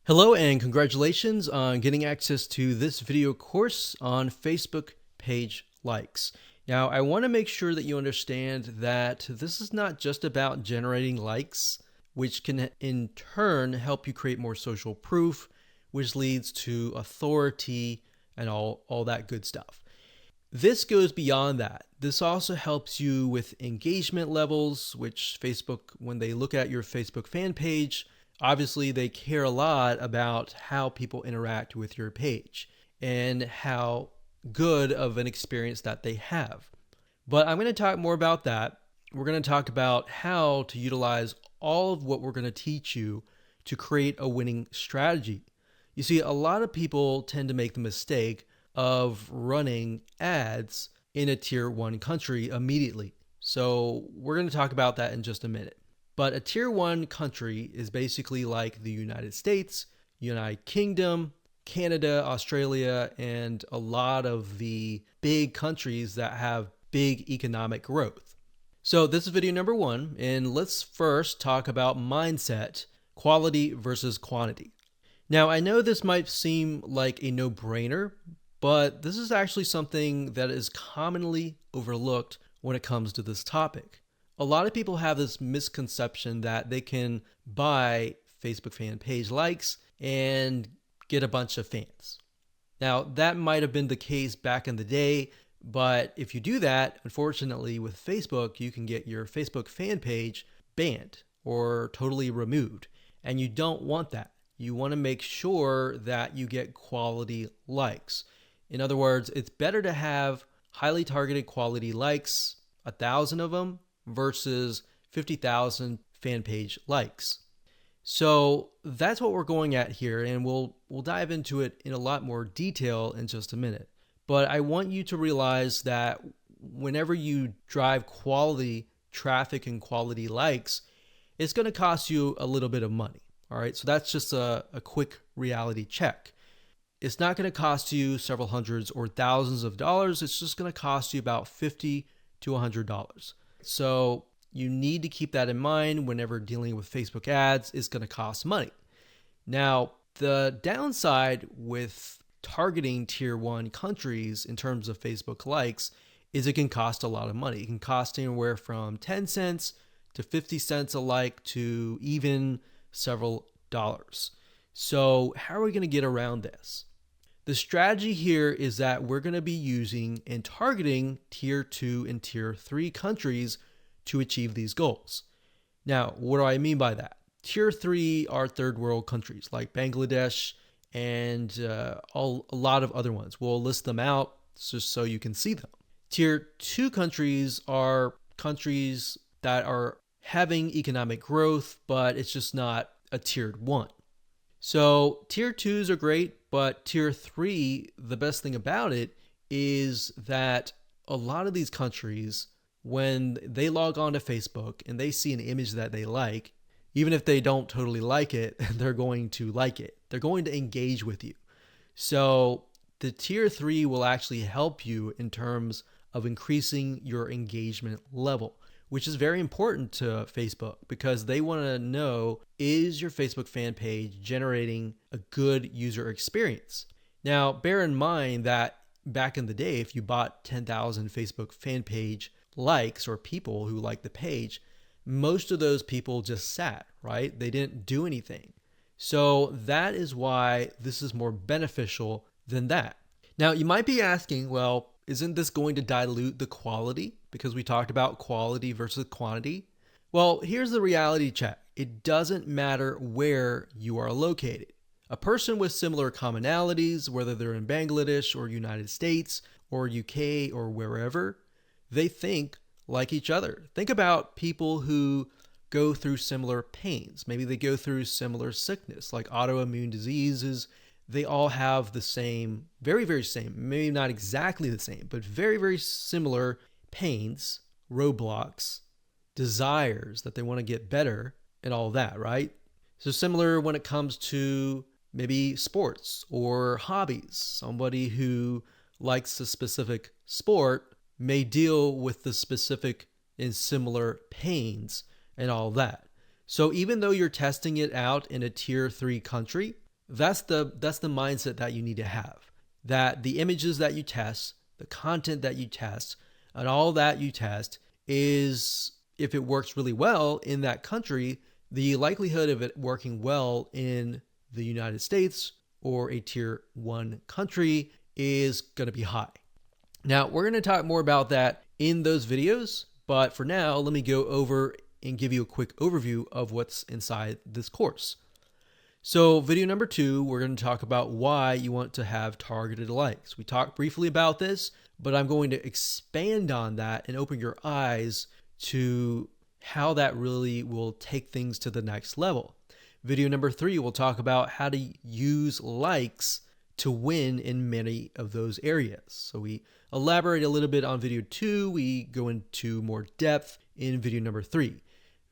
Hello and congratulations on getting access to this video course on Facebook page likes. Now, I want to make sure that you understand that this is not just about generating likes, which can in turn help you create more social proof, which leads to authority and all that good stuff. This goes beyond that. This also helps you with engagement levels, which Facebook, when they look at your Facebook fan page, obviously they care a lot about how people interact with your page and how good of an experience that they have. But I'm going to talk more about that. We're going to talk about how to utilize all of what we're going to teach you to create a winning strategy. You see, a lot of people tend to make the mistake of running ads in a tier 1 country immediately. So we're going to talk about that in just a minute. But a tier 1 country is basically like the United States, United Kingdom, Canada, Australia, and a lot of the big countries that have big economic growth. So this is video number 1, and let's first talk about mindset, quality versus quantity. Now, I know this might seem like a no-brainer, but this is actually something that is commonly overlooked when it comes to this topic. A lot of people have this misconception that they can buy Facebook fan page likes and get a bunch of fans. Now, that might have been the case back in the day, but if you do that, unfortunately with Facebook, you can get your Facebook fan page banned or totally removed. And you don't want that. You want to make sure that you get quality likes. In other words, it's better to have highly targeted quality likes, 1,000 of them, versus 50,000 fan page likes. So that's what we're going at here, and we'll dive into it in a lot more detail in just a minute. But I want you to realize that whenever you drive quality traffic and quality likes, it's going to cost you a little bit of money. All right, so that's just a quick reality check. It's not going to cost you several hundreds or thousands of dollars. It's just going to cost you about $50 to $100. So you need to keep that in mind whenever dealing with Facebook ads. It's going to cost money. Now, the downside with targeting tier 1 countries in terms of Facebook likes is it can cost a lot of money. It can cost anywhere from 10 cents to 50 cents a like to even several dollars. So how are we going to get around this? The strategy here is that we're going to be using and targeting tier 2 and tier 3 countries to achieve these goals. Now, what do I mean by that? Tier 3 are third world countries like Bangladesh and a lot of other ones. We'll list them out just so you can see them. Tier 2 countries are countries that are having economic growth, but it's just not a tier 1. So tier 2s are great, but tier 3, the best thing about it is that a lot of these countries, when they log on to Facebook and they see an image that they like, even if they don't totally like it, they're going to like it. They're going to engage with you. So the tier 3 will actually help you in terms of increasing your engagement level, which is very important to Facebook because they want to know, is your Facebook fan page generating a good user experience? Now, bear in mind that back in the day, if you bought 10,000 Facebook fan page likes or people who liked the page, most of those people just sat, right? They didn't do anything. So that is why this is more beneficial than that. Now, you might be asking, well, isn't this going to dilute the quality? Because we talked about quality versus quantity. Well, here's the reality check. It doesn't matter where you are located. A person with similar commonalities, whether they're in Bangladesh or United States or UK or wherever, they think like each other. Think about people who go through similar pains. Maybe they go through similar sickness, like autoimmune diseases. They all have the same, very, very same, maybe not exactly the same, but very, very similar pains, roadblocks, desires that they want to get better and all that, right? So similar when it comes to maybe sports or hobbies. Somebody who likes a specific sport may deal with the specific and similar pains and all that. So even though you're testing it out in a tier 3 country, That's the mindset that you need to have. That the images that you test, the content that you test, and all that you test is, if it works really well in that country, the likelihood of it working well in the United States or a tier 1 country is going to be high. Now, we're going to talk more about that in those videos, but for now, let me go over and give you a quick overview of what's inside this course. So video number 2, we're going to talk about why you want to have targeted likes. We talked briefly about this, but I'm going to expand on that and open your eyes to how that really will take things to the next level. Video number 3, we'll talk about how to use likes to win in many of those areas. So we elaborate a little bit on video 2. We go into more depth in video number 3.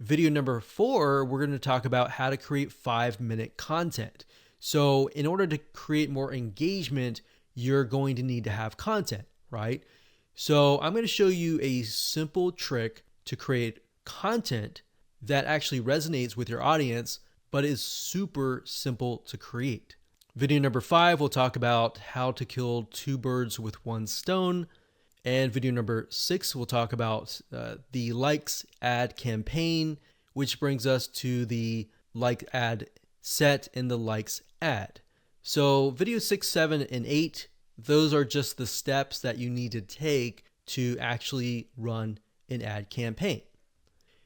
Video number 4, we're going to talk about how to create 5-minute content. So in order to create more engagement, you're going to need to have content, right? So I'm going to show you a simple trick to create content that actually resonates with your audience, but is super simple to create. Video number 5, we'll talk about how to kill 2 birds with 1 stone. And video number 6, we'll talk about the likes ad campaign, which brings us to the like ad set and the likes ad. So video 6, 7, and 8, those are just the steps that you need to take to actually run an ad campaign.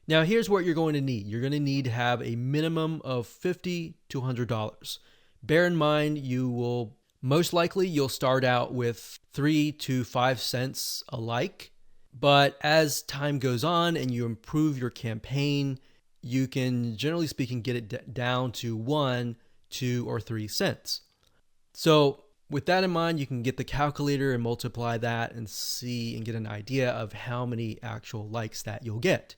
Now here's what you're going to need. You're going to need to have a minimum of $50 to $100. Bear in mind, most likely you'll start out with 3 to 5 cents a like, but as time goes on and you improve your campaign, you can, generally speaking, get it down to 1, 2, or 3 cents. So with that in mind, you can get the calculator and multiply that and see and get an idea of how many actual likes that you'll get.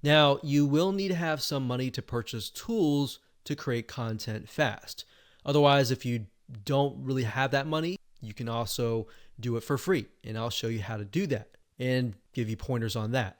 Now, you will need to have some money to purchase tools to create content fast. Otherwise, if you don't really have that money, you can also do it for free. And I'll show you how to do that and give you pointers on that.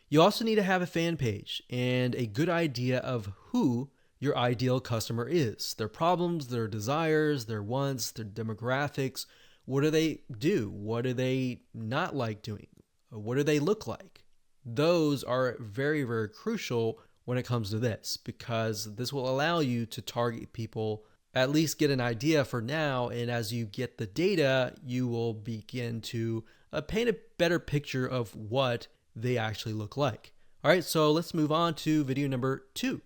You also need to have a fan page and a good idea of who your ideal customer is, their problems, their desires, their wants, their demographics. What do they do? What do they not like doing? What do they look like? Those are very, very crucial when it comes to this, because this will allow you to target people, at least get an idea for now. And as you get the data, you will begin to paint a better picture of what they actually look like. All right, so let's move on to video number 2.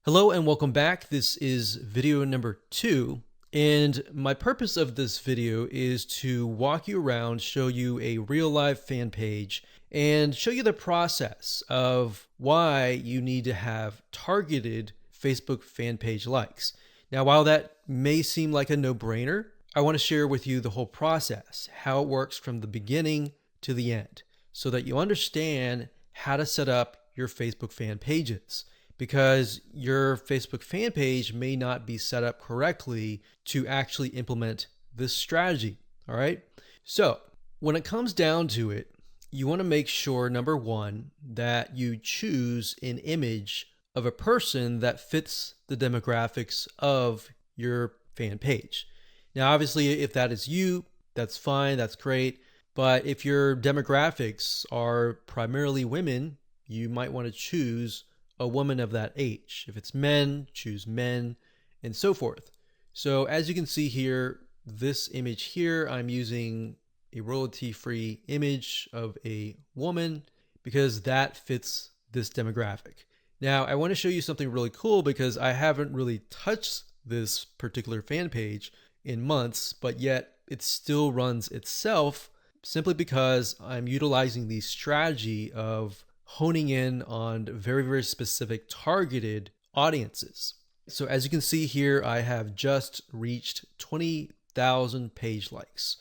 Hello and welcome back. This is video number 2. And my purpose of this video is to walk you around, show you a real live fan page, and show you the process of why you need to have targeted Facebook fan page likes. Now, while that may seem like a no-brainer, I want to share with you the whole process, how it works from the beginning to the end, so that you understand how to set up your Facebook fan pages. Because your Facebook fan page may not be set up correctly to actually implement this strategy. All right. So when it comes down to it, you want to make sure, number 1, that you choose an image of a person that fits the demographics of your fan page. Now, obviously, if that is you, that's fine. That's great. But if your demographics are primarily women, you might want to choose a woman of that age. If it's men, choose men, and so forth. So as you can see here, this image here, I'm using a royalty-free image of a woman because that fits this demographic. Now, I want to show you something really cool because I haven't really touched this particular fan page in months, but yet it still runs itself simply because I'm utilizing the strategy of honing in on very, very specific targeted audiences. So as you can see here, I have just reached 20,000 page likes.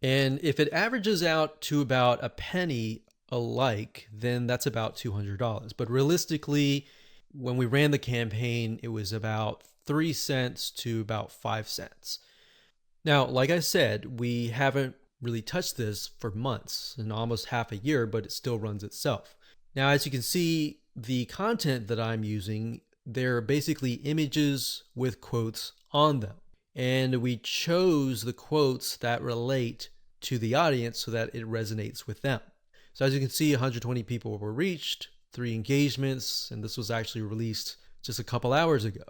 And if it averages out to about a penny a like, then that's about $200. But realistically, when we ran the campaign, it was about 3 cents to about 5 cents. Now, like I said, we haven't really touched this for months and almost half a year, but it still runs itself. Now, as you can see, the content that I'm using, they're basically images with quotes on them. And we chose the quotes that relate to the audience so that it resonates with them. So as you can see, 120 people were reached, 3 engagements, and this was actually released just a couple hours ago.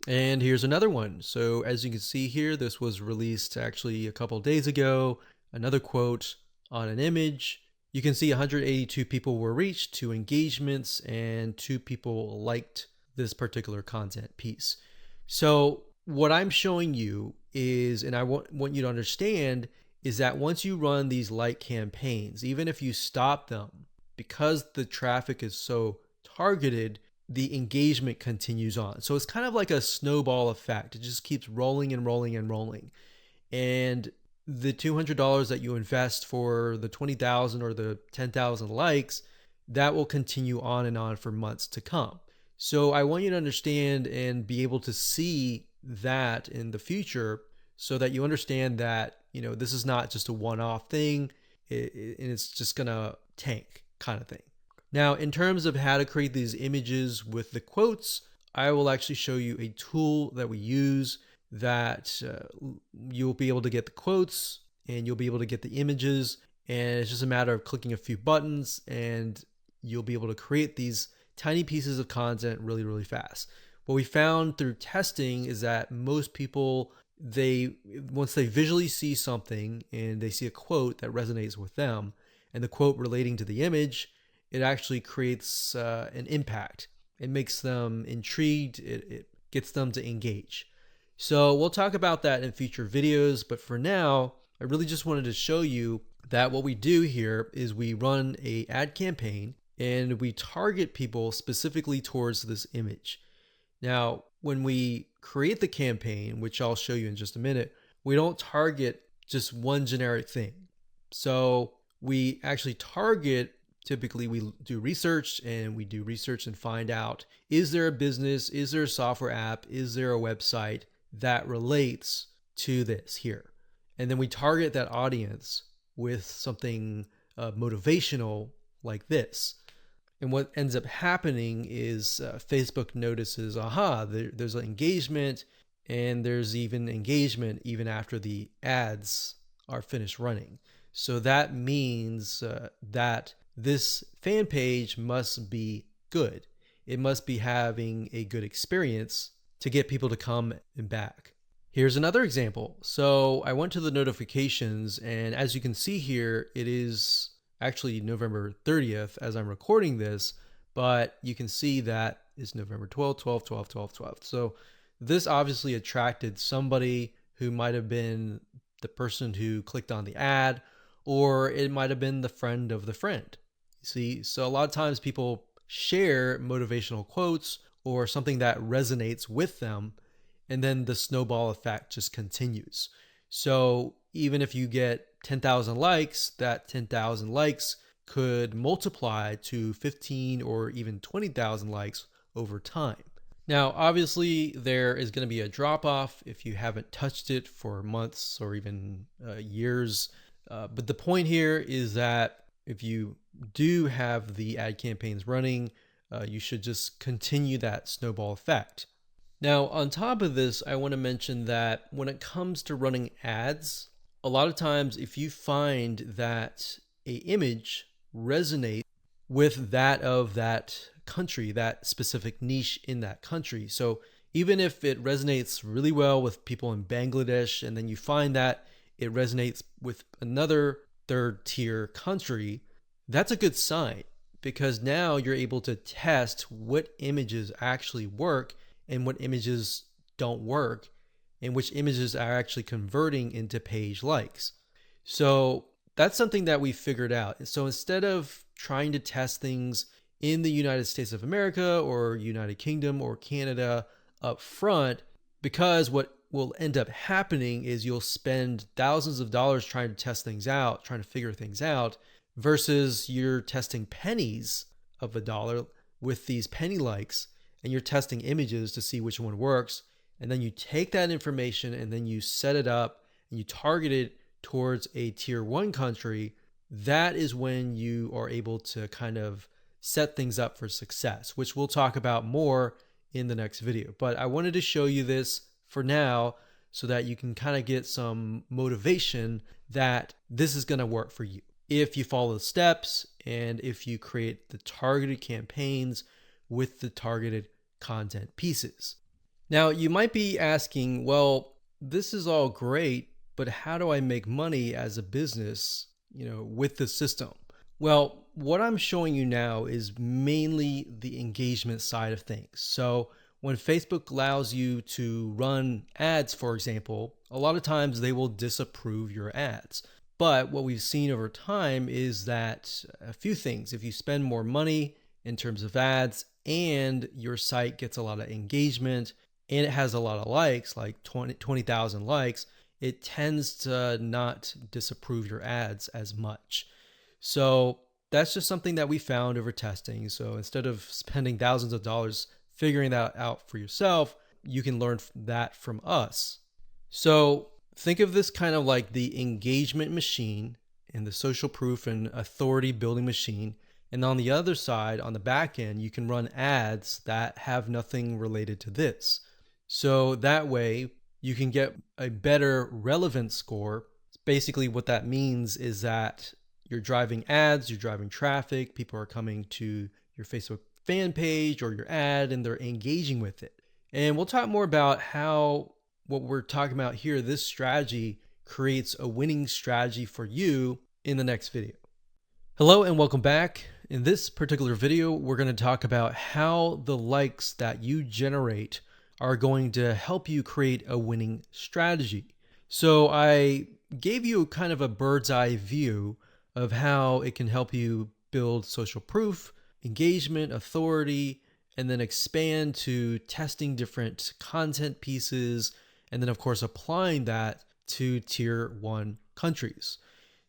And here's another one. So as you can see here, this was released actually a couple days ago. Another quote on an image. You can see 182 people were reached, 2 engagements, and 2 people liked this particular content piece. So what I'm showing you is, and I want you to understand, is that once you run these like campaigns, even if you stop them, because the traffic is so targeted, the engagement continues on. So it's kind of like a snowball effect. It just keeps rolling and rolling and rolling. And the $200 that you invest for the 20,000 or the 10,000 likes, that will continue on and on for months to come. So I want you to understand and be able to see that in the future so that you understand that, this is not just a one-off thing and it's just gonna tank kind of thing. Now, in terms of how to create these images with the quotes, I will actually show you a tool that we use that you'll be able to get the quotes and you'll be able to get the images. And it's just a matter of clicking a few buttons and you'll be able to create these tiny pieces of content really, really fast. What we found through testing is that most people, once they visually see something and they see a quote that resonates with them and the quote relating to the image, it actually creates an impact. It makes them intrigued. It gets them to engage. So we'll talk about that in future videos. But for now, I really just wanted to show you that what we do here is we run an ad campaign and we target people specifically towards this image. Now, when we create the campaign, which I'll show you in just a minute, we don't target just one generic thing. So we actually target, typically we do research and find out, is there a business, is there a software app, is there a website that relates to this here? And then we target that audience with something motivational like this. And what ends up happening is Facebook notices, there's an engagement, and there's even engagement even after the ads are finished running. So that means that this fan page must be good. It must be having a good experience to get people to come and back. Here's another example. So I went to the notifications, and as you can see here, it is actually November 30th as I'm recording this, but you can see that it's November 12th, 12th, 12th, 12th, 12th. So this obviously attracted somebody who might have been the person who clicked on the ad, or it might have been the friend of the friend. You see, so a lot of times people share motivational quotes or something that resonates with them, and then the snowball effect just continues. So even if you get 10,000 likes, that 10,000 likes could multiply to 15 or even 20,000 likes over time. Now, obviously, there is going to be a drop off if you haven't touched it for months or even years. But the point here is that if you do have the ad campaigns running, you should just continue that snowball effect. Now, on top of this, I want to mention that when it comes to running ads, a lot of times if you find that an image resonates with that of that country, that specific niche in that country. So even if it resonates really well with people in Bangladesh, and then you find that it resonates with another third tier country, that's a good sign, because now you're able to test what images actually work and what images don't work, and which images are actually converting into page likes. So that's something that we figured out. So instead of trying to test things in the United States of America or United Kingdom or Canada up front, because what will end up happening is you'll spend thousands of dollars trying to test things out, trying to figure things out, versus you're testing pennies of a dollar with these penny likes, and you're testing images to see which one works. And then you take that information and then you set it up and you target it towards a tier 1 country. That is when you are able to kind of set things up for success, which we'll talk about more in the next video. But I wanted to show you this for now so that you can kind of get some motivation that this is going to work for you if you follow the steps and if you create the targeted campaigns with the targeted content pieces. Now, you might be asking, well, this is all great, but how do I make money as a business, with the system? Well, what I'm showing you now is mainly the engagement side of things. So when Facebook allows you to run ads, for example, a lot of times they will disapprove your ads. But what we've seen over time is that a few things, if you spend more money in terms of ads and your site gets a lot of engagement and it has a lot of likes, like 20,000 likes, it tends to not disapprove your ads as much. So that's just something that we found over testing. So instead of spending thousands of dollars figuring that out for yourself, you can learn that from us. So think of this kind of like the engagement machine and the social proof and authority building machine. And on the other side, on the back end, you can run ads that have nothing related to this. So that way you can get a better relevance score. Basically what that means is that you're driving ads, you're driving traffic, people are coming to your Facebook fan page or your ad and they're engaging with it. And we'll talk more about how what we're talking about here, this strategy creates a winning strategy for you in the next video. Hello and welcome back. In this particular video, we're going to talk about how the likes that you generate are going to help you create a winning strategy. So I gave you kind of a bird's eye view of how it can help you build social proof, engagement, authority, and then expand to testing different content pieces, and then of course applying that to tier 1 countries.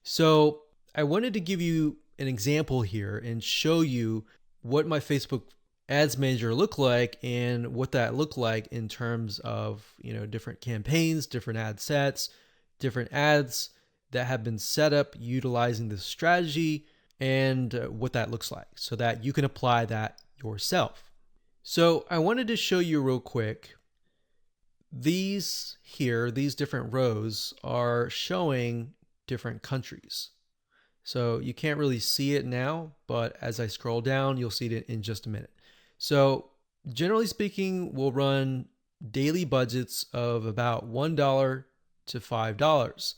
So I wanted to give you an example here and show you what my Facebook Ads Manager looked like and what that looked like in terms of different campaigns, different ad sets, different ads that have been set up utilizing this strategy, and what that looks like so that you can apply that yourself. So I wanted to show you real quick. These different rows are showing different countries. So you can't really see it now, but as I scroll down, you'll see it in just a minute. So generally speaking, we'll run daily budgets of about $1 to $5.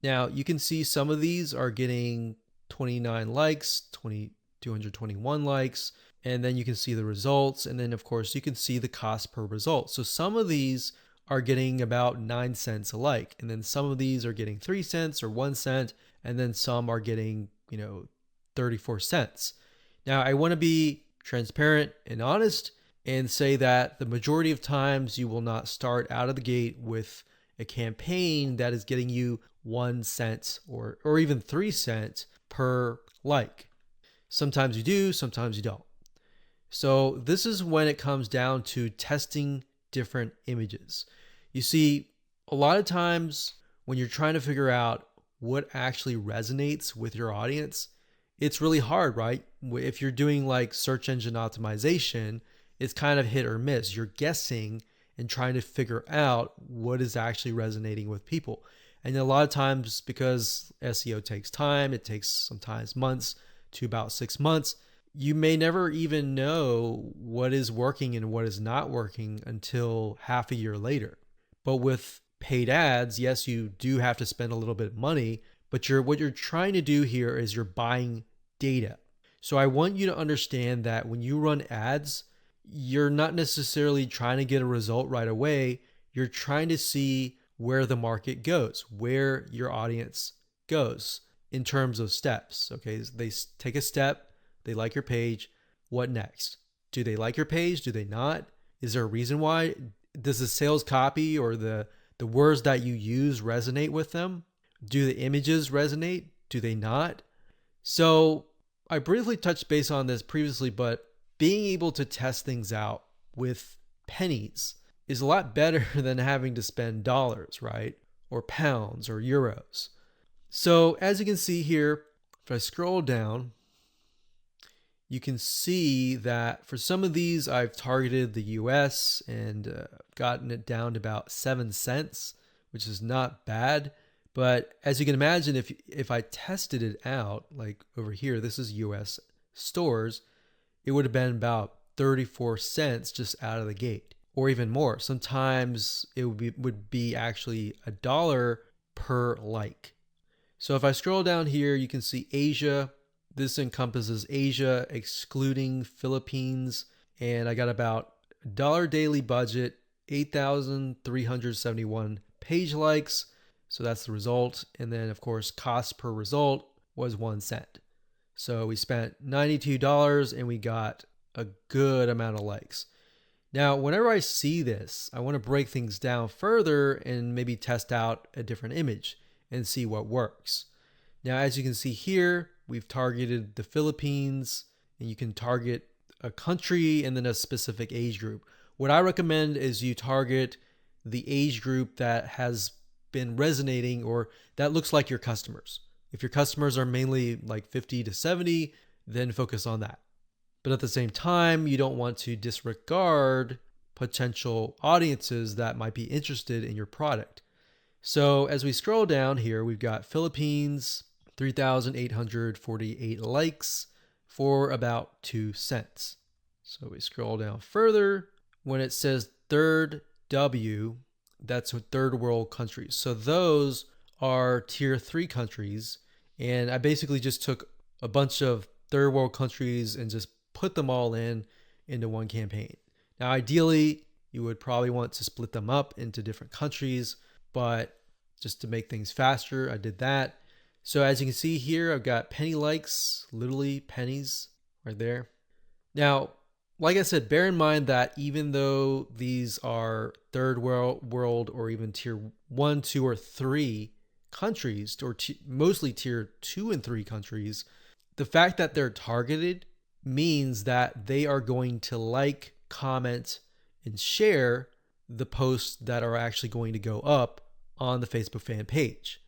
Now you can see some of these are getting 29 likes, 221 likes, and then you can see the results. And then of course you can see the cost per result. So some of these are getting about 9 cents a like. And then some of these are getting 3 cents or 1 cent. And then some are getting, 34 cents. Now I want to be transparent and honest and say that the majority of times you will not start out of the gate with a campaign that is getting you 1 cent or even 3 cents per like. Sometimes you do, sometimes you don't. So this is when it comes down to testing different images. You see, a lot of times when you're trying to figure out what actually resonates with your audience, it's really hard, right? If you're doing like search engine optimization, it's kind of hit or miss. You're guessing and trying to figure out what is actually resonating with people. And a lot of times, because SEO takes time, it takes sometimes months to about 6 months, you may never even know what is working and what is not working until half a year later. But with paid ads, yes, you do have to spend a little bit of money, but what you're trying to do here is you're buying data. So I want you to understand that when you run ads, you're not necessarily trying to get a result right away. You're trying to see where the market goes, where your audience goes in terms of steps. Okay, they take a step, they like your page. What next? Do they like your page? Do they not? Is there a reason why? Does the sales copy or the words that you use resonate with them? Do the images resonate? Do they not? So I briefly touched base on this previously, but being able to test things out with pennies is a lot better than having to spend dollars, right? Or pounds or euros. So as you can see here, if I scroll down, you can see that for some of these, I've targeted the US and gotten it down to about 7 cents, which is not bad. But as you can imagine, if I tested it out, like over here, this is US stores, it would have been about 34 cents just out of the gate, or even more. Sometimes it would be actually $1 per like. So if I scroll down here, you can see Asia. This encompasses Asia, excluding Philippines. And I got about $1 daily budget, 8,371 page likes. So that's the result. And then, of course, cost per result was 1 cent. So we spent $92 and we got a good amount of likes. Now, whenever I see this, I want to break things down further and maybe test out a different image and see what works. Now, as you can see here, we've targeted the Philippines, and you can target a country and then a specific age group. What I recommend is you target the age group that has been resonating or that looks like your customers. If your customers are mainly like 50 to 70, then focus on that. But at the same time, you don't want to disregard potential audiences that might be interested in your product. So as we scroll down here, we've got Philippines, 3,848 likes for about 2 cents. So we scroll down further. When it says third W, that's third world countries. So those are tier 3 countries. And I basically just took a bunch of third world countries and just put them all into one campaign. Now, ideally, you would probably want to split them up into different countries, but just to make things faster, I did that. So as you can see here, I've got penny likes, literally pennies right there. Now, like I said, bear in mind that even though these are third world or even tier 1, 2, or 3 countries, or mostly tier 2 and 3 countries, the fact that they're targeted means that they are going to like, comment, and share the posts that are actually going to go up on the Facebook fan page.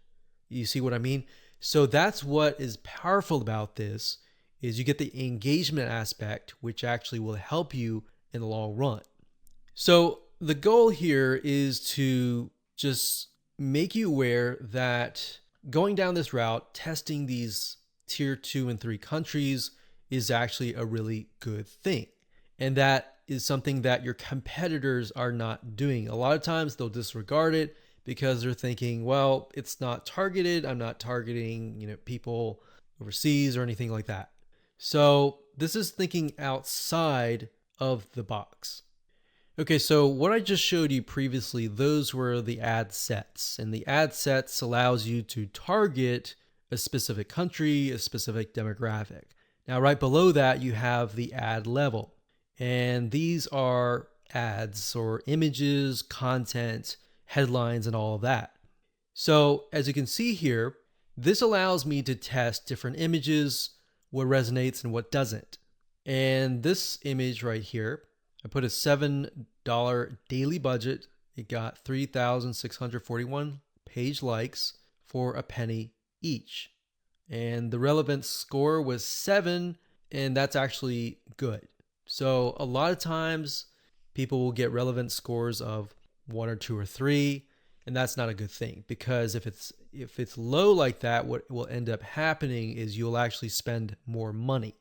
You see what I mean? So that's what is powerful about this, is you get the engagement aspect, which actually will help you in the long run. So the goal here is to just make you aware that going down this route, testing these tier 2 and 3 countries is actually a really good thing. And that is something that your competitors are not doing. A lot of times they'll disregard it because they're thinking, well, it's not targeted. I'm not targeting, people overseas or anything like that. So this is thinking outside of the box. Okay, so what I just showed you previously, those were the ad sets. And the ad sets allows you to target a specific country, a specific demographic. Now, right below that, you have the ad level. And these are ads or images, content, headlines, and all of that. So as you can see here, this allows me to test different images, what resonates and what doesn't. And this image right here, I put a $7 daily budget. It got 3,641 page likes for a penny each. And the relevance score was 7, and that's actually good. So a lot of times people will get relevance scores of 1 or 2 or 3, and that's not a good thing, because if it's low like that, what will end up happening is you'll actually spend more money.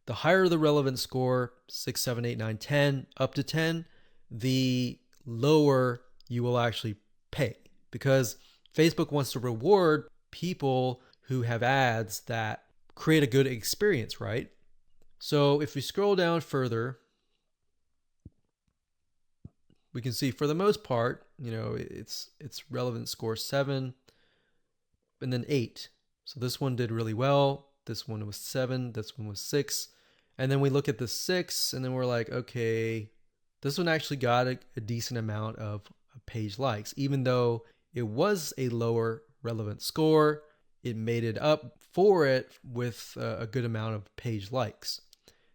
The higher the relevance score, 6, 7, 8, 9, 10, up to 10, the lower you will actually pay, because Facebook wants to reward people who have ads that create a good experience, right? So if we scroll down further, we can see for the most part, it's relevant score 7 and then 8. So this one did really well. This one was 7. This one was 6. And then we look at the 6 and then we're like, okay, this one actually got a decent amount of page likes. Even though it was a lower relevant score, it made it up for it with a good amount of page likes.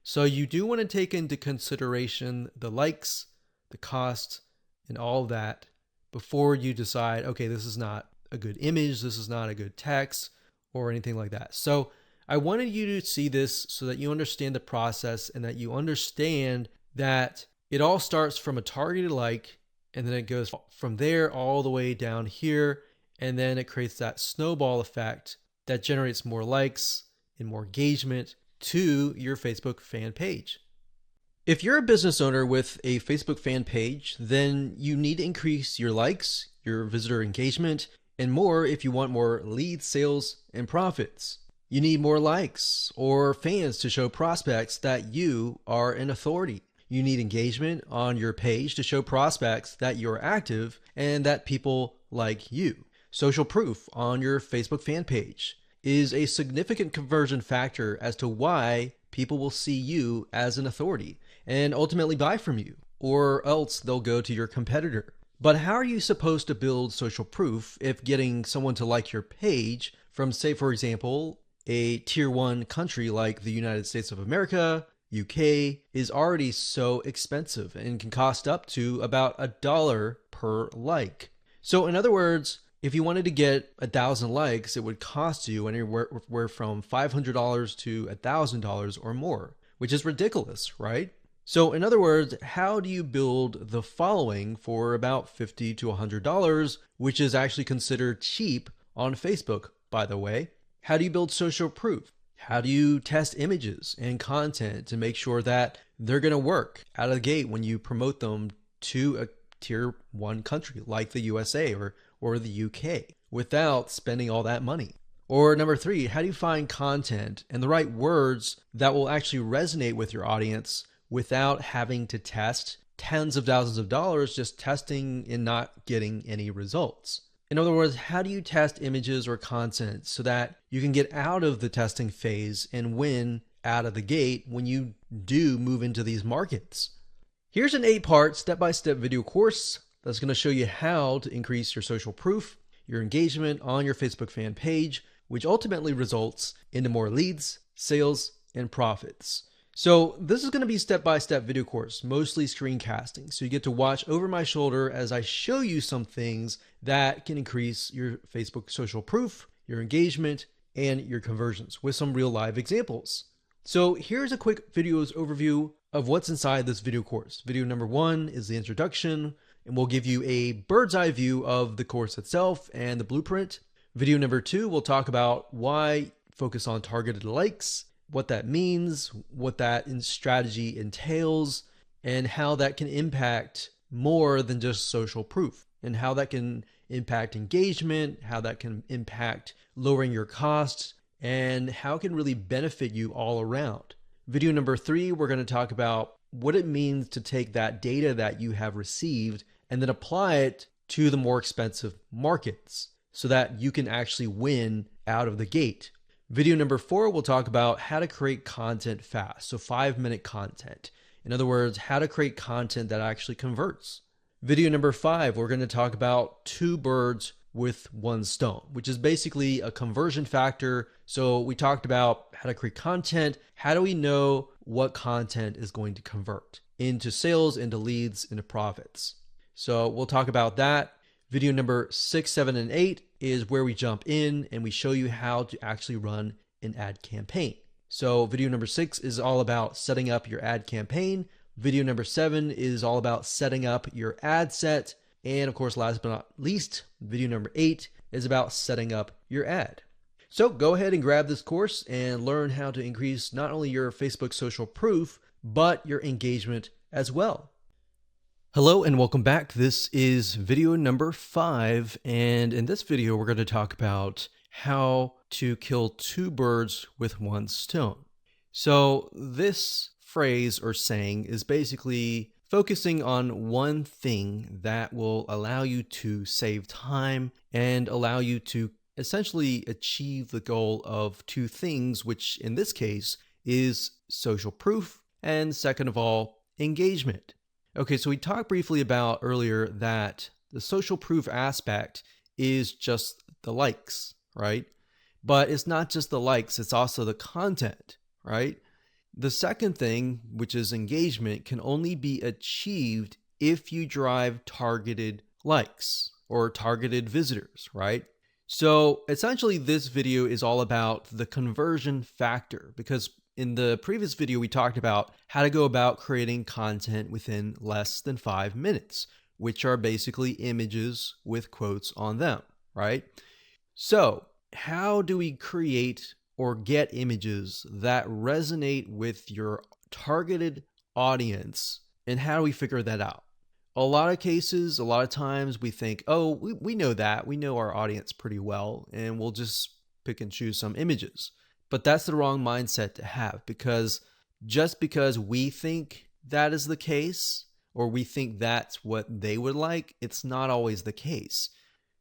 So you do want to take into consideration the likes, the cost, and all of that before you decide, okay, this is not a good image, this is not a good text, or anything like that. So I wanted you to see this so that you understand the process and that you understand that it all starts from a targeted like, and then it goes from there all the way down here. And then it creates that snowball effect that generates more likes and more engagement to your Facebook fan page. If you're a business owner with a Facebook fan page, then you need to increase your likes, your visitor engagement, and more if you want more leads, sales, and profits. You need more likes or fans to show prospects that you are an authority. You need engagement on your page to show prospects that you're active and that people like you. Social proof on your Facebook fan page is a significant conversion factor as to why people will see you as an authority and ultimately buy from you, or else they'll go to your competitor. But how are you supposed to build social proof if getting someone to like your page from, say, for example, a tier 1 country like the United States of America, UK, is already so expensive and can cost up to about $1 per like? So in other words, if you wanted to get 1,000 likes, it would cost you anywhere from $500 to $1,000 or more, which is ridiculous, right? So in other words, how do you build the following for about $50 to $100, which is actually considered cheap on Facebook, by the way? How do you build social proof? How do you test images and content to make sure that they're going to work out of the gate when you promote them to a tier 1 country like the USA or the UK without spending all that money? Or number 3, how do you find content and the right words that will actually resonate with your audience without having to test tens of thousands of dollars just testing and not getting any results? In other words, how do you test images or content so that you can get out of the testing phase and win out of the gate when you do move into these markets? Here's an 8-part step-by-step video course that's going to show you how to increase your social proof, your engagement on your Facebook fan page, which ultimately results into more leads, sales, and profits. So this is going to be a step-by-step video course, mostly screencasting. So you get to watch over my shoulder as I show you some things that can increase your Facebook social proof, your engagement, and your conversions with some real live examples. So here's a quick video's overview of what's inside this video course. Video number 1 is the introduction, and we'll give you a bird's eye view of the course itself and the blueprint. Video number 2, we'll talk about why focus on targeted likes, what that means, what that strategy entails, and how that can impact more than just social proof, and how that can impact engagement, how that can impact lowering your costs, and how it can really benefit you all around. Video number 3, we're going to talk about what it means to take that data that you have received and then apply it to the more expensive markets so that you can actually win out of the gate. Video number 4, we'll talk about how to create content fast. So 5-minute content. In other words, how to create content that actually converts. Video number 5, we're going to talk about 2 birds with 1 stone, which is basically a conversion factor. So we talked about how to create content. How do we know what content is going to convert into sales, into leads, into profits? So we'll talk about that. Video number 6, 7, and 8 is where we jump in and we show you how to actually run an ad campaign. So video number 6 is all about setting up your ad campaign. Video number 7 is all about setting up your ad set. And of course, last but not least, video number 8 is about setting up your ad. So go ahead and grab this course and learn how to increase not only your Facebook social proof, but your engagement as well. Hello and welcome back. This is video number 5, and in this video we're going to talk about how to kill 2 birds with 1 stone. So this phrase or saying is basically focusing on one thing that will allow you to save time and allow you to essentially achieve the goal of 2 things, which in this case is social proof and, second of all, engagement. Okay, so we talked briefly about earlier that the social proof aspect is just the likes, right? But it's not just the likes, it's also the content, right? The second thing, which is engagement, can only be achieved if you drive targeted likes or targeted visitors, right? So essentially, this video is all about the conversion factor because in the previous video, we talked about how to go about creating content within less than 5 minutes, which are basically images with quotes on them, right? So, how do we create or get images that resonate with your targeted audience? And how do we figure that out? A lot of cases, a lot of times we think, oh, we know that. We know our audience pretty well, and we'll just pick and choose some images. But that's the wrong mindset to have because just because we think that is the case, or we think that's what they would like, it's not always the case.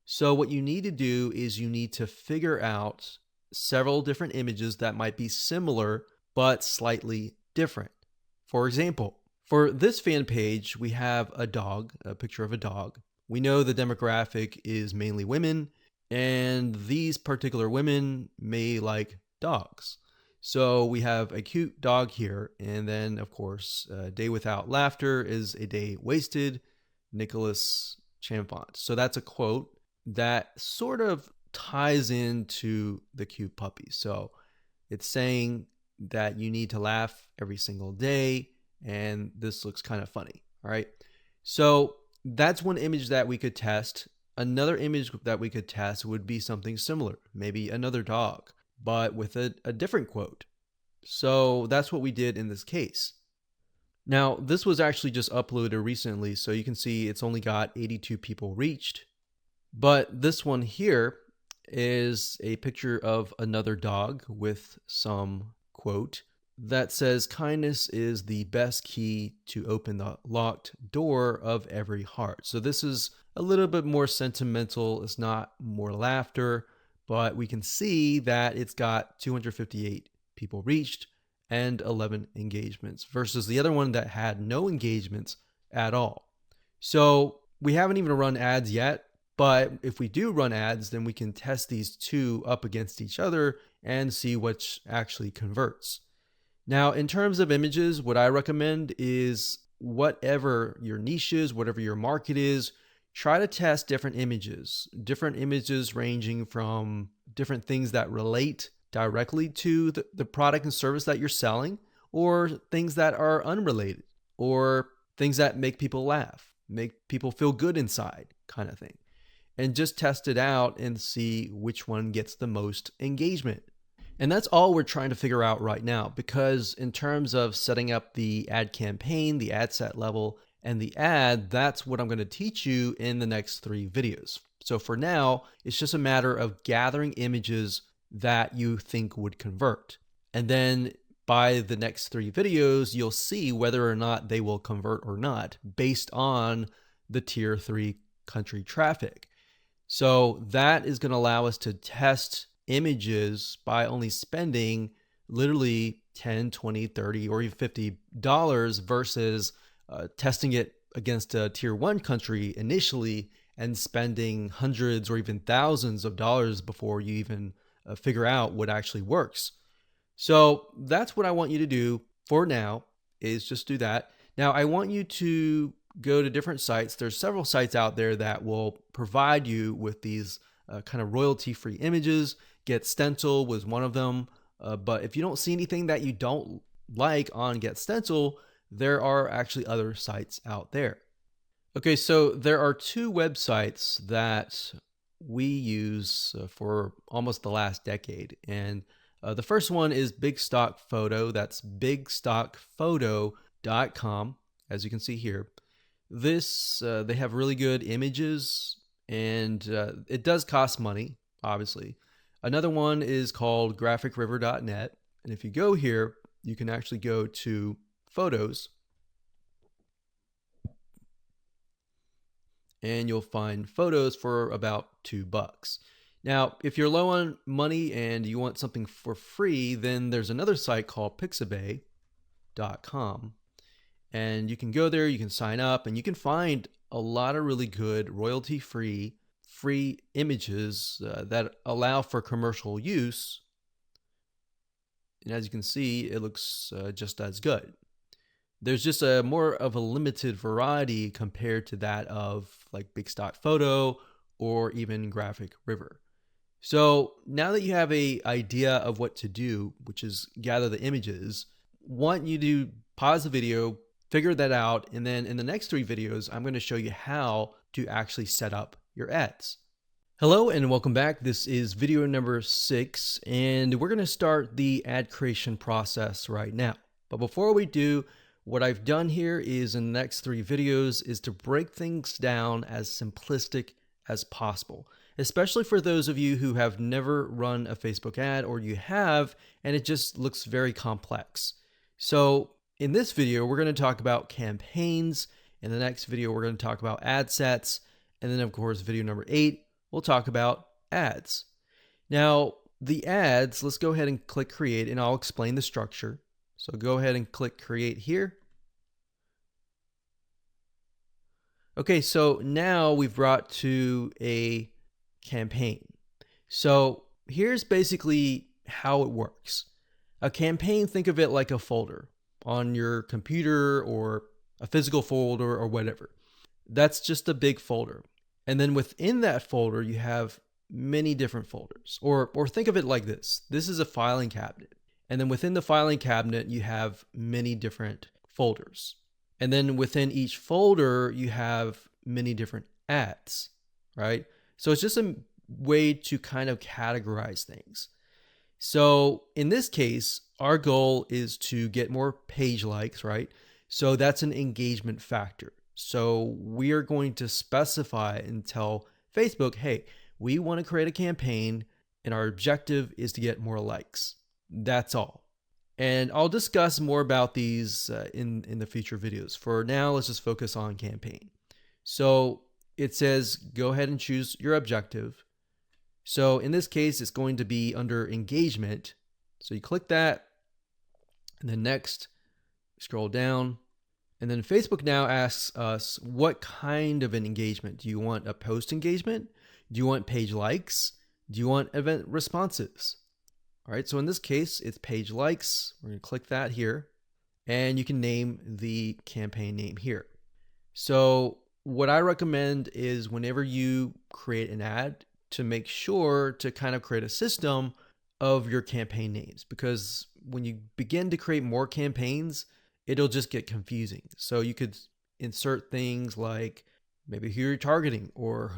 So, what you need to do is you need to figure out several different images that might be similar but slightly different. For example, for this fan page, we have a dog, a picture of a dog. We know the demographic is mainly women, and these particular women may like dogs. So we have a cute dog here, and then, of course, a day without laughter is a day wasted, Nicholas Chamfont. So that's a quote that sort of ties into the cute puppy. So it's saying that you need to laugh every single day, and this looks kind of funny. All right. So that's one image that we could test. Another image that we could test would be something similar, maybe another dog, but with a different quote. So that's what we did in this case. Now, this was actually just uploaded recently, so you can see it's only got 82 people reached. But this one here is a picture of another dog with some quote that says, "Kindness is the best key to open the locked door of every heart." So this is a little bit more sentimental. It's not more laughter, but we can see that it's got 258 people reached and 11 engagements versus the other one that had no engagements at all. So we haven't even run ads yet, but if we do run ads, then we can test these two up against each other and see which actually converts. Now, in terms of images, what I recommend is whatever your niche is, whatever your market is, try to test different images ranging from different things that relate directly to the product and service that you're selling, or things that are unrelated, or things that make people laugh, make people feel good inside, kind of thing. And just test it out and see which one gets the most engagement. And that's all we're trying to figure out right now, because in terms of setting up the ad campaign, the ad set level, and the ad, that's what I'm going to teach you in the next 3 videos. So for now, it's just a matter of gathering images that you think would convert. And then by the next 3 videos, you'll see whether or not they will convert or not based on the tier 3 country traffic. So that is going to allow us to test images by only spending literally 10, 20, 30, or even $50 versus testing it against a tier 1 country initially and spending hundreds or even thousands of dollars before you even figure out what actually works. So that's what I want you to do for now, is just do that. Now, I want you to go to different sites. There's several sites out there that will provide you with these kind of royalty-free images. Get Stencil was one of them. But if you don't see anything that you don't like on Get Stencil, there are actually other sites out there. Okay, so there are 2 websites that we use for almost the last decade. And the first one is Big Stock Photo. That's bigstockphoto.com, as you can see here. This, they have really good images, and it does cost money, obviously. Another one is called graphicriver.net. And if you go here, you can actually go to photos, and you'll find photos for about $2. Now, if you're low on money and you want something for free, then there's another site called pixabay.com. And you can go there, you can sign up, and you can find a lot of really good royalty-free images that allow for commercial use. And as you can see, it looks just as good. There's just a more of a limited variety compared to that of like Big Stock Photo or even Graphic River. So now that you have a idea of what to do, which is gather the images, want you to pause the video, figure that out, and then in the next 3 videos, I'm going to show you how to actually set up your ads. Hello and welcome back. This is video number 6, and we're going to start the ad creation process right now. But before we do, what I've done here is in the next 3 videos is to break things down as simplistic as possible, especially for those of you who have never run a Facebook ad, or you have and it just looks very complex. So in this video, we're going to talk about campaigns. In the next video, we're going to talk about ad sets. And then of course, video number 8, we'll talk about ads. Now, the ads, let's go ahead and click create and I'll explain the structure. So go ahead and click create here. Okay, so now we've brought to a campaign. So here's basically how it works. A campaign, think of it like a folder on your computer or a physical folder or whatever. That's just a big folder. And then within that folder, you have many different folders. Or think of it like this. This is a filing cabinet. And then within the filing cabinet, you have many different folders. And then within each folder, you have many different ads, right? So it's just a way to kind of categorize things. So in this case, our goal is to get more page likes, right? So that's an engagement factor. So we are going to specify and tell Facebook, hey, we want to create a campaign and our objective is to get more likes. That's all. And I'll discuss more about these in the future videos. For now, let's just focus on campaign. So it says, go ahead and choose your objective. So in this case, it's going to be under engagement. So you click that and then next, scroll down. And then Facebook now asks us, what kind of an engagement? Do you want a post engagement? Do you want page likes? Do you want event responses? All right, so in this case, it's page likes. We're going to click that here, and you can name the campaign name here. So what I recommend is whenever you create an ad, to make sure to kind of create a system of your campaign names, because when you begin to create more campaigns, it'll just get confusing. So you could insert things like maybe who you're targeting or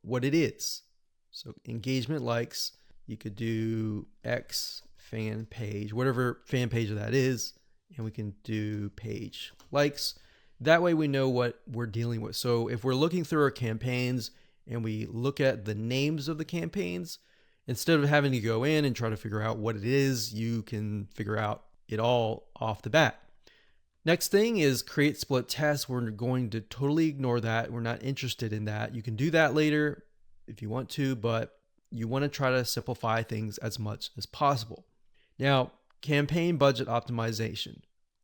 what it is. So engagement likes, you could do X fan page, whatever fan page that is, and we can do page likes. That way we know what we're dealing with. So if we're looking through our campaigns and we look at the names of the campaigns, instead of having to go in and try to figure out what it is, you can figure out it all off the bat. Next thing is create split tests. We're going to totally ignore that. We're not interested in that. You can do that later if you want to, but you want to try to simplify things as much as possible. Now, campaign budget optimization.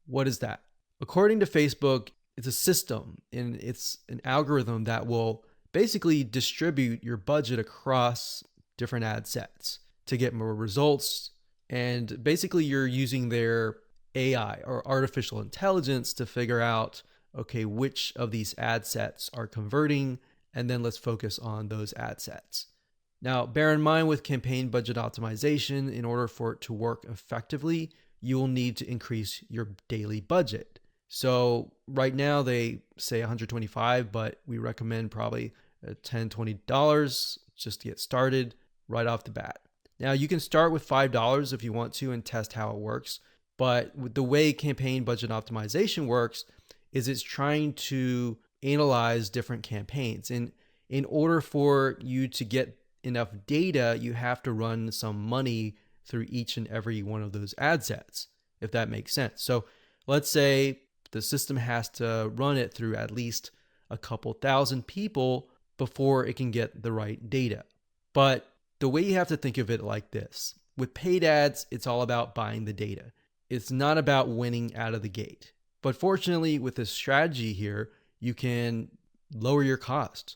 What is that? According to Facebook, it's a system and it's an algorithm that will basically distribute your budget across different ad sets to get more results. And basically you're using their AI or artificial intelligence to figure out, okay, which of these ad sets are converting, and then let's focus on those ad sets. Now, bear in mind with campaign budget optimization, in order for it to work effectively, you will need to increase your daily budget. So right now they say $125, but we recommend probably $10, $20 just to get started right off the bat. Now you can start with $5 if you want to and test how it works. But with the way campaign budget optimization works is it's trying to analyze different campaigns. And in order for you to get enough data, you have to run some money through each and every one of those ad sets, if that makes sense. So let's say the system has to run it through at least a couple thousand people before it can get the right data. But the way you have to think of it like this, with paid ads, it's all about buying the data. It's not about winning out of the gate. But fortunately, with this strategy here, you can lower your cost.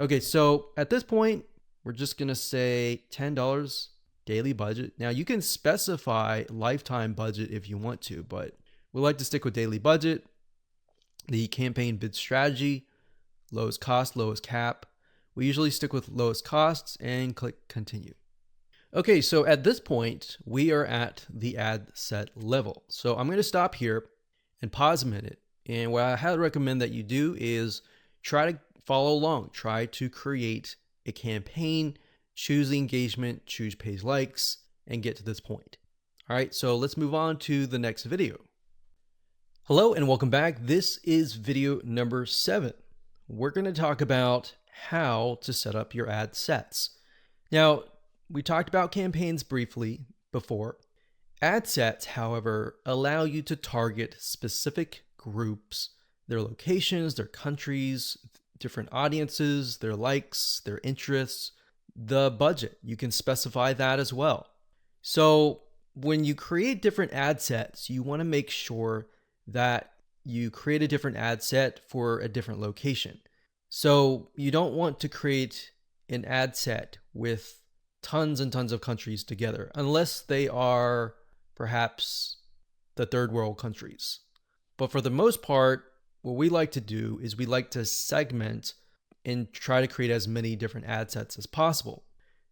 Okay, so at this point, we're just going to say $10 daily budget. Now, you can specify lifetime budget if you want to, but we like to stick with daily budget. The campaign bid strategy, lowest cost, lowest cap. We usually stick with lowest costs and click continue. Okay, so at this point, we are at the ad set level. So I'm going to stop here and pause a minute. And what I highly recommend that you do is try to follow along. Try to create a campaign, choose the engagement, choose page likes, and get to this point. All right, so let's move on to the next video. Hello and welcome back. This is video number 7. We're going to talk about how to set up your ad sets. Now, we talked about campaigns briefly before. Ad sets, however, allow you to target specific groups, their locations, their countries, different audiences, their likes, their interests, the budget. You can specify that as well. So when you create different ad sets, you want to make sure that you create a different ad set for a different location. So you don't want to create an ad set with tons and tons of countries together, unless they are perhaps the third world countries. But for the most part, what we like to do is we like to segment and try to create as many different ad sets as possible.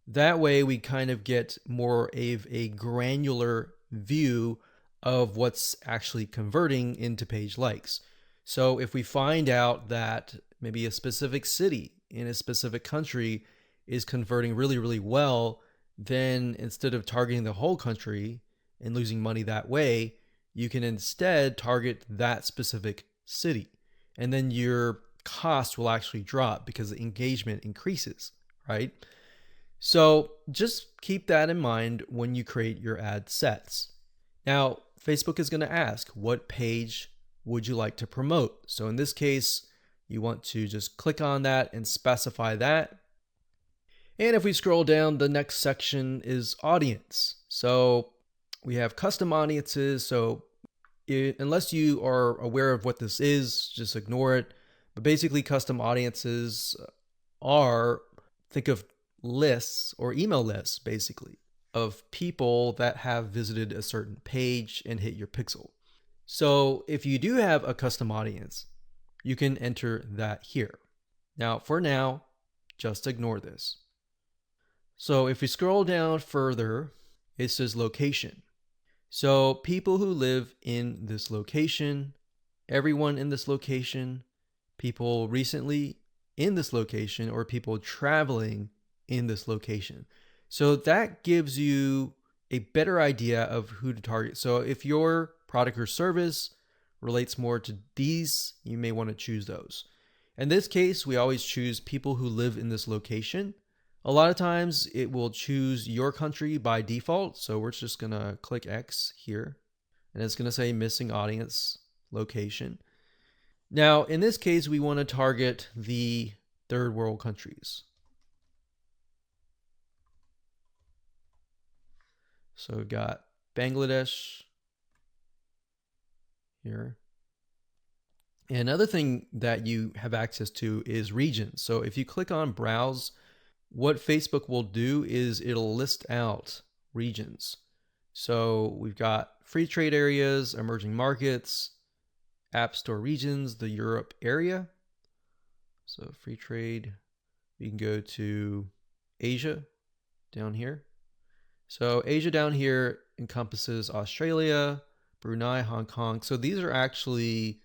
That way we kind of get more of a granular view of what's actually converting into page likes. So if we find out that maybe a specific city in a specific country is converting really, really well, then instead of targeting the whole country and losing money that way, you can instead target that specific city. And then your cost will actually drop because the engagement increases, right? So just keep that in mind when you create your ad sets. Now, Facebook is going to ask, what page would you like to promote? So in this case, you want to just click on that and specify that. And if we scroll down, the next section is audience. So we have custom audiences. So unless you are aware of what this is, just ignore it. But basically, custom audiences are, think of lists or email lists, basically, of people that have visited a certain page and hit your pixel. So if you do have a custom audience, you can enter that here. Now, for now, just ignore this. So if we scroll down further, it says location. So people who live in this location, everyone in this location, people recently in this location, or people traveling in this location. So that gives you a better idea of who to target. So if your product or service relates more to these, you may want to choose those. In this case, we always choose people who live in this location. A lot of times it will choose your country by default. So we're just going to click X here and it's going to say missing audience location. Now, in this case, we want to target the third world countries. So we've got Bangladesh here. And another thing that you have access to is regions. So if you click on browse, what Facebook will do is it'll list out regions. So we've got free trade areas, emerging markets, app store regions, the Europe area. So free trade, we can go to Asia down here. So Asia down here encompasses Australia, Brunei, Hong Kong. So these are actually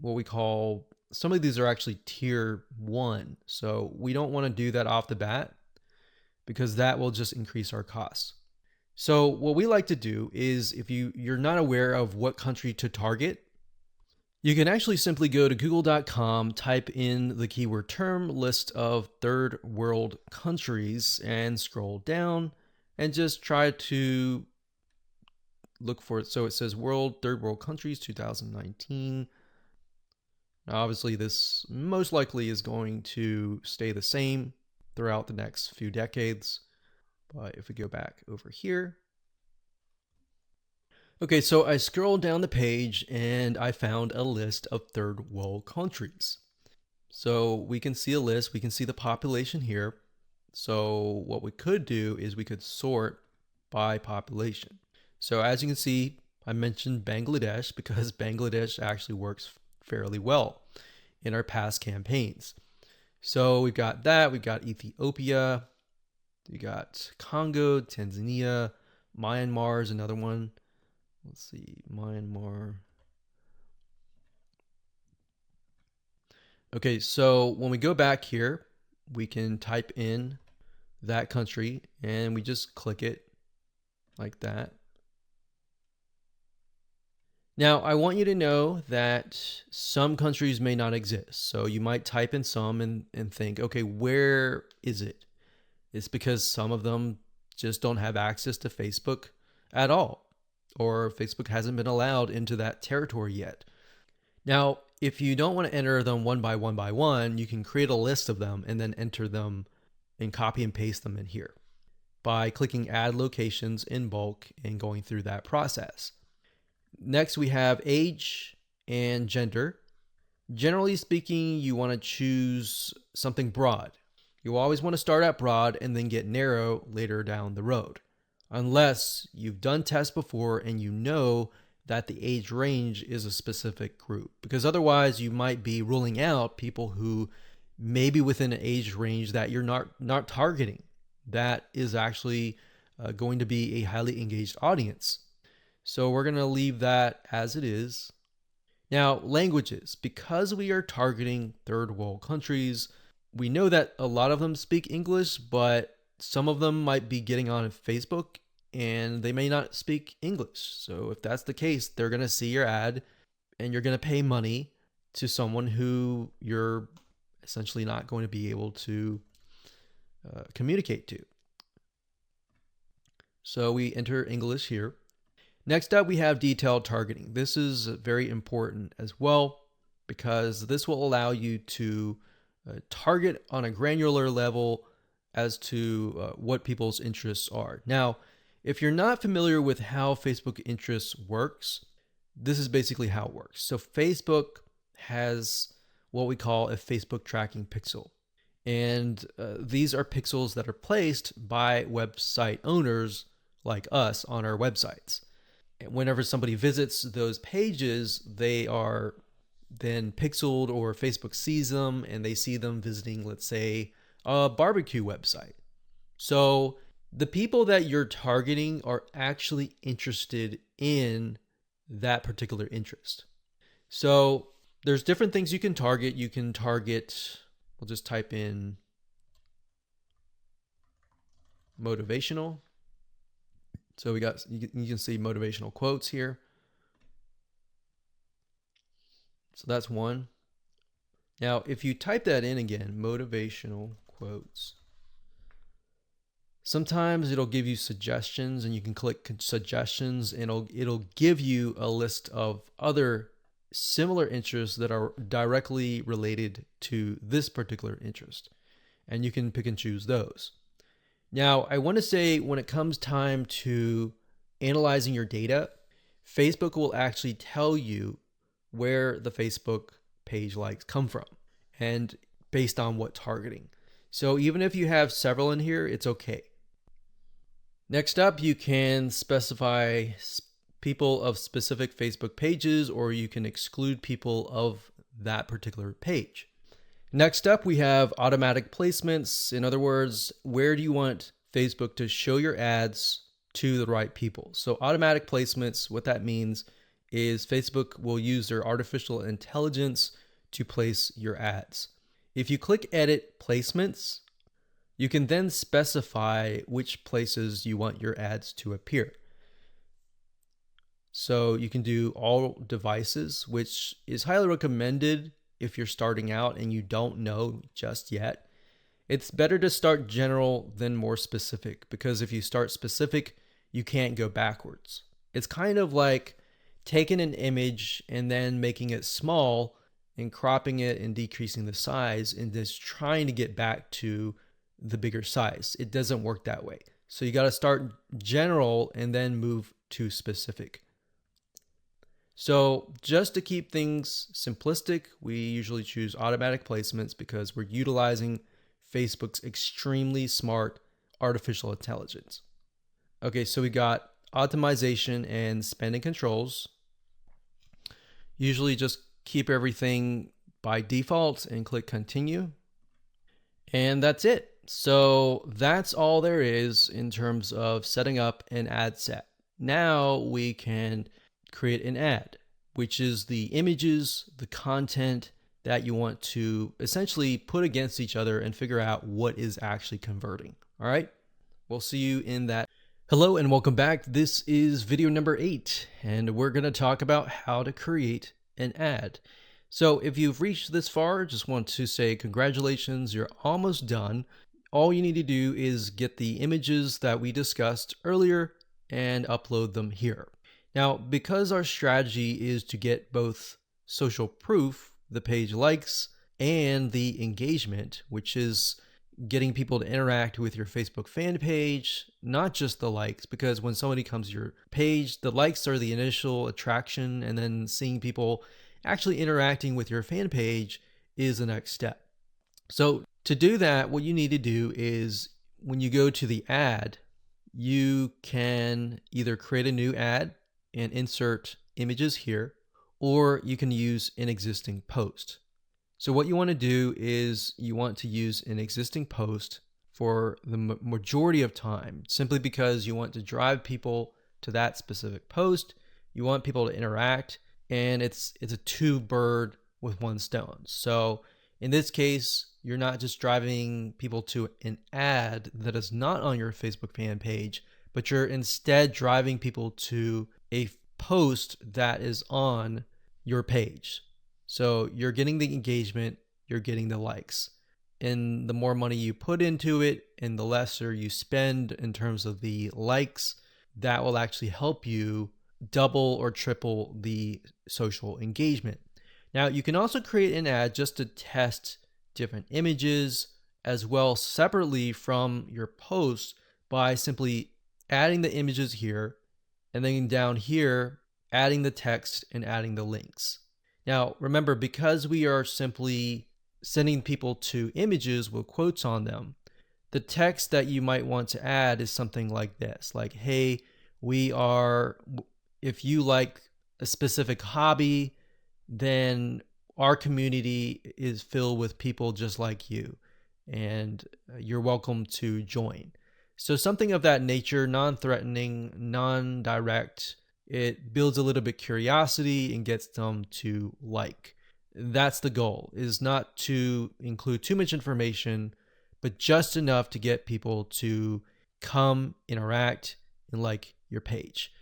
what we call, some of these are actually tier 1. So we don't want to do that off the bat because that will just increase our costs. So what we like to do is, if you're not aware of what country to target, you can actually simply go to google.com, type in the keyword term list of third world countries and scroll down and just try to look for it. So it says third world countries 2019. Now, obviously this most likely is going to stay the same throughout the next few decades. But if we go back over here. Okay, so I scrolled down the page and I found a list of third world countries. So we can see a list, we can see the population here. So what we could do is we could sort by population. So as you can see, I mentioned Bangladesh because Bangladesh actually works fairly well in our past campaigns. So we've got that. We've got Ethiopia. We got Congo, Tanzania, Myanmar is another one. Let's see, Myanmar. Okay, so when we go back here, we can type in that country and we just click it like that. Now, I want you to know that some countries may not exist. So you might type in some and think, okay, where is it? It's because some of them just don't have access to Facebook at all, or Facebook hasn't been allowed into that territory yet. Now, if you don't want to enter them one by one, you can create a list of them and then enter them and copy and paste them in here by clicking add locations in bulk and going through that process. Next, we have age and gender. Generally speaking, you want to choose something broad. You always want to start out broad and then get narrow later down the road, unless you've done tests before and you know that the age range is a specific group, because otherwise you might be ruling out people who may be within an age range that you're not targeting. That is actually going to be a highly engaged audience. So we're going to leave that as it is. Now, languages. Because we are targeting third world countries, we know that a lot of them speak English, but some of them might be getting on Facebook and they may not speak English. So if that's the case, they're going to see your ad and you're going to pay money to someone who you're essentially not going to be able to communicate to. So we enter English here. Next up, we have detailed targeting. This is very important as well because this will allow you to target on a granular level as to what people's interests are. Now, if you're not familiar with how Facebook interests works, this is basically how it works. So Facebook has what we call a Facebook tracking pixel. And these are pixels that are placed by website owners like us on our websites. And whenever somebody visits those pages, they are then pixeled, or Facebook sees them and they see them visiting, let's say, a barbecue website. So the people that you're targeting are actually interested in that particular interest. So there's different things you can target. You can target, we'll just type in motivational. So you can see motivational quotes here. So that's one. Now, if you type that in again, motivational quotes, sometimes it'll give you suggestions and you can click suggestions and it'll give you a list of other similar interests that are directly related to this particular interest. And you can pick and choose those. Now, I want to say when it comes time to analyzing your data, Facebook will actually tell you where the Facebook page likes come from and based on what targeting. So even if you have several in here, it's okay. Next up, you can specify people of specific Facebook pages, or you can exclude people of that particular page. Next up, we have automatic placements. In other words, where do you want Facebook to show your ads to the right people? So automatic placements, what that means is Facebook will use their artificial intelligence to place your ads. If you click edit placements, you can then specify which places you want your ads to appear. So you can do all devices, which is highly recommended if you're starting out and you don't know just yet. It's better to start general than more specific, because if you start specific, you can't go backwards. It's kind of like taking an image and then making it small and cropping it and decreasing the size and just trying to get back to the bigger size. It doesn't work that way. So you got to start general and then move to specific. So just to keep things simplistic, we usually choose automatic placements because we're utilizing Facebook's extremely smart artificial intelligence. Okay, so we got optimization and spending controls. Usually just keep everything by default and click continue. And that's it. So that's all there is in terms of setting up an ad set. Now we can create an ad, which is the images, the content that you want to essentially put against each other and figure out what is actually converting. All right. We'll see you in that. Hello and welcome back. This is video number 8, and we're going to talk about how to create an ad. So if you've reached this far, just want to say congratulations, you're almost done. All you need to do is get the images that we discussed earlier and upload them here. Now, because our strategy is to get both social proof, the page likes, and the engagement, which is getting people to interact with your Facebook fan page, not just the likes, because when somebody comes to your page, the likes are the initial attraction, and then seeing people actually interacting with your fan page is the next step. So to do that, what you need to do is when you go to the ad, you can either create a new ad and insert images here, or you can use an existing post. So what you want to do is you want to use an existing post for the majority of time, simply because you want to drive people to that specific post. You want people to interact, and it's a two bird with one stone. So in this case, you're not just driving people to an ad that is not on your Facebook fan page, but you're instead driving people to a post that is on your page. So you're getting the engagement, you're getting the likes. And the more money you put into it and the lesser you spend in terms of the likes, that will actually help you double or triple the social engagement. Now, you can also create an ad just to test different images as well separately from your post by simply adding the images here, and then down here, adding the text and adding the links. Now, remember, because we are simply sending people to images with quotes on them, the text that you might want to add is something like this, like, hey, if you like a specific hobby, then our community is filled with people just like you, and you're welcome to join. So something of that nature, non-threatening, non-direct. It builds a little bit curiosity and gets them to like. That's the goal, is not to include too much information, but just enough to get people to come, interact, and like your page.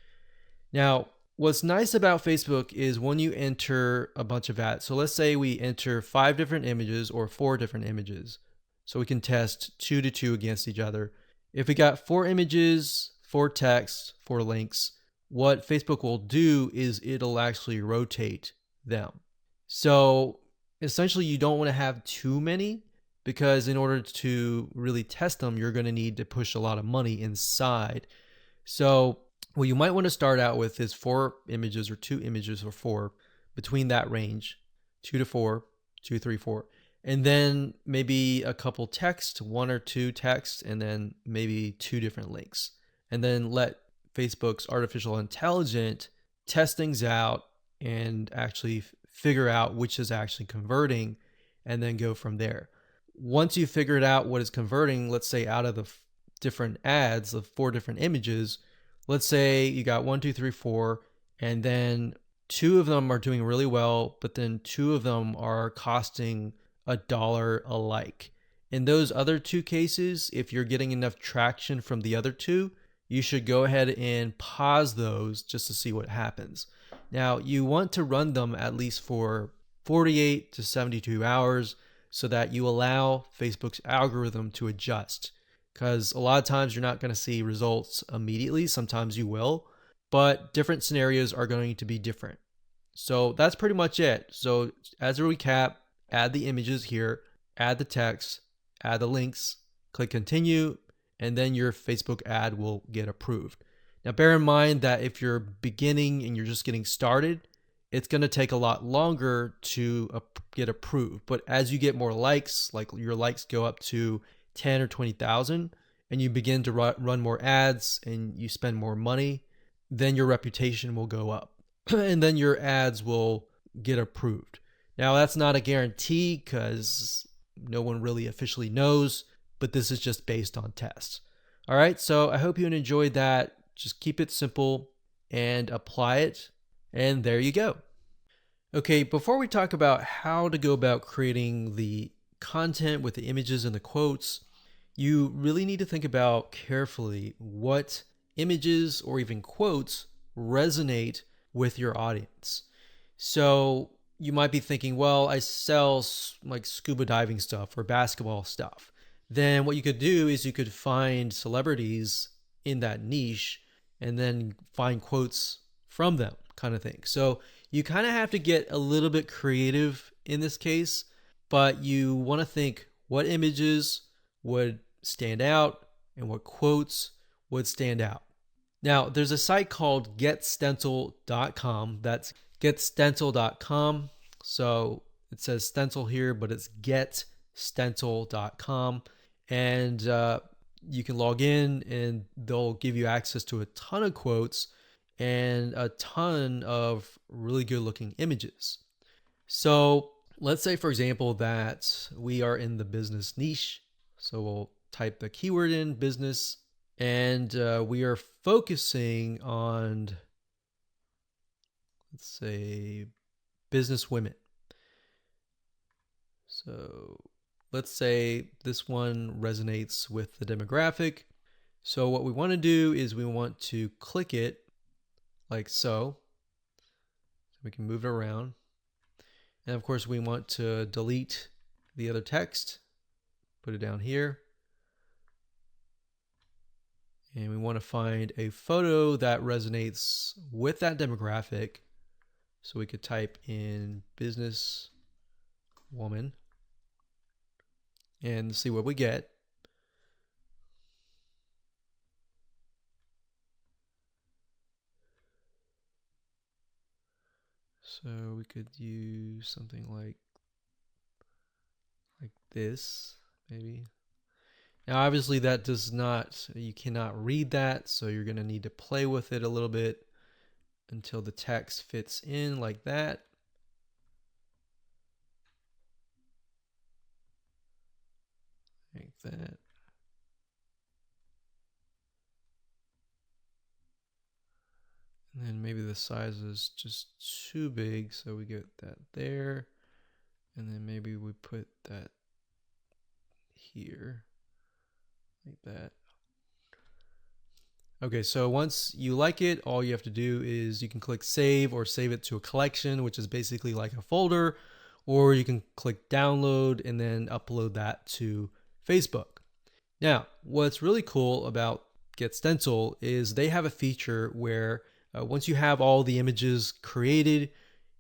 Now, what's nice about Facebook is when you enter a bunch of ads. So let's say we enter 5 different images or 4 different images. So we can test 2 to 2 against each other. If we got 4 images, 4 texts, 4 links, what Facebook will do is it'll actually rotate them. So essentially you don't want to have too many, because in order to really test them, you're going to need to push a lot of money inside. So what you might want to start out with is 4 images or 2 images or 4, between that range, 2 to 4, 2, 3, 4. And then maybe a couple text, 1 or 2 texts, and then maybe 2 different links. And then let Facebook's artificial intelligence test things out and actually figure out which is actually converting, and then go from there. Once you figured out what is converting, let's say out of the different ads of 4 different images, let's say you got 1, 2, 3, 4, and then 2 of them are doing really well, but then 2 of them are costing $1 a like. In those other 2 cases, if you're getting enough traction from the other 2, you should go ahead and pause those just to see what happens. Now, you want to run them at least for 48 to 72 hours so that you allow Facebook's algorithm to adjust. Because a lot of times you're not going to see results immediately. Sometimes you will, but different scenarios are going to be different. So that's pretty much it. So as a recap, add the images here, add the text, add the links, click continue, and then your Facebook ad will get approved. Now, bear in mind that if you're beginning and you're just getting started, it's going to take a lot longer to get approved. But as you get more likes, like your likes go up to 10 or 20,000, and you begin to run more ads and you spend more money, then your reputation will go up and then your ads will get approved. Now, that's not a guarantee, because No one really officially knows, but this is just based on tests. All right, so I hope you enjoyed that. Just keep it simple and apply it, and there you go. Okay, before we talk about how to go about creating the content with the images and the quotes, you really need to think about carefully what images or even quotes resonate with your audience. So you might be thinking, well, I sell like scuba diving stuff or basketball stuff. Then what you could do is you could find celebrities in that niche and then find quotes from them, kind of thing. So you kind of have to get a little bit creative in this case, but you want to think what images would stand out and what quotes would stand out. Now, there's a site called getstencil.com. That's getstencil.com. So it says stencil here, but it's getstencil.com. And you can log in and they'll give you access to a ton of quotes and a ton of really good looking images. So let's say, for example, that we are in the business niche. So we'll type the keyword in business, and we are focusing on, let's say, business women. So let's say this one resonates with the demographic. So what we want to do is we want to click it like so. We can move it around. And of course, we want to delete the other text, put it down here. And we want to find a photo that resonates with that demographic. So we could type in business woman and see what we get. So we could use something like this, maybe. Now, obviously that does not, you cannot read that. So you're going to need to play with it a little bit until the text fits in like that. Like that. And then maybe the size is just too big, so we get that there. And then maybe we put that here, like that. Okay, so once you like it, all you have to do is you can click save or save it to a collection, which is basically like a folder, or you can click download and then upload that to Facebook. Now, what's really cool about GetStencil is they have a feature where once you have all the images created,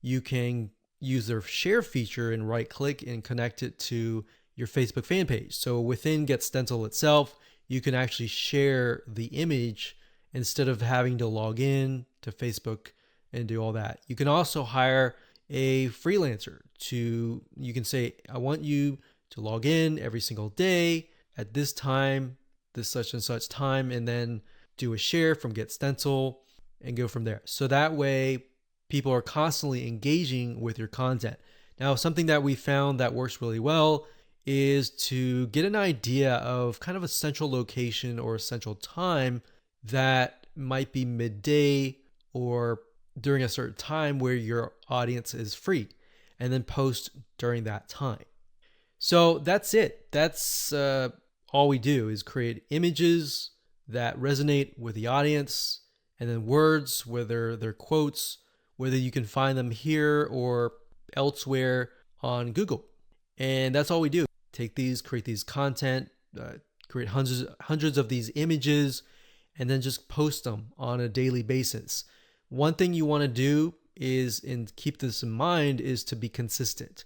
you can use their share feature and right click and connect it to your Facebook fan page. So within GetStencil itself, you can actually share the image instead of having to log in to Facebook and do all that. You can also hire a freelancer you can say, I want you to log in every single day at this time, this such and such time, and then do a share from GetStencil and go from there. So that way people are constantly engaging with your content. Now, something that we found that works really well is to get an idea of kind of a central location or a central time that might be midday or during a certain time where your audience is free, and then post during that time. So that's it. That's all we do is create images that resonate with the audience, and then words, whether they're quotes, whether you can find them here or elsewhere on Google. And that's all we do. Take these, create these content, create hundreds of these images, and then just post them on a daily basis. One thing you want to do is, and keep this in mind, is to be consistent.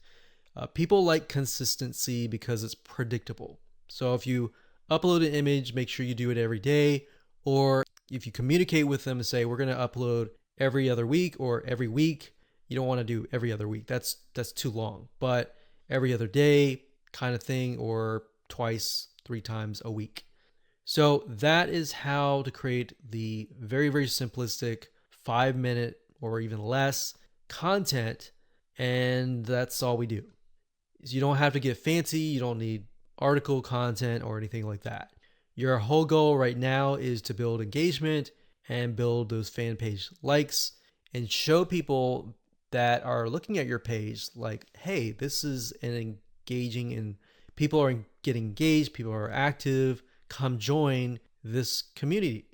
People like consistency because it's predictable. So if you upload an image, make sure you do it every day. Or if you communicate with them and say, we're going to upload every other week or every week, you don't want to do every other week. That's too long. But every other day kind of thing, or twice, 3 times a week. So that is how to create the very, very simplistic 5-minute or even less content. And that's all we do. So you don't have to get fancy. You don't need article content or anything like that. Your whole goal right now is to build engagement and build those fan page likes and show people that are looking at your page like, hey, this is an engaging and people are getting engaged, people are active, come join this community.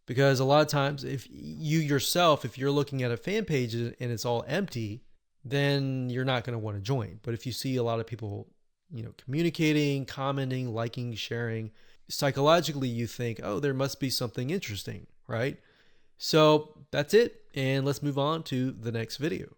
Because a lot of times if you yourself, if you're looking at a fan page and it's all empty, then you're not going to want to join. But if you see a lot of people, communicating, commenting, liking, sharing, psychologically you think, oh, there must be something interesting, right? So that's it. And let's move on to the next video.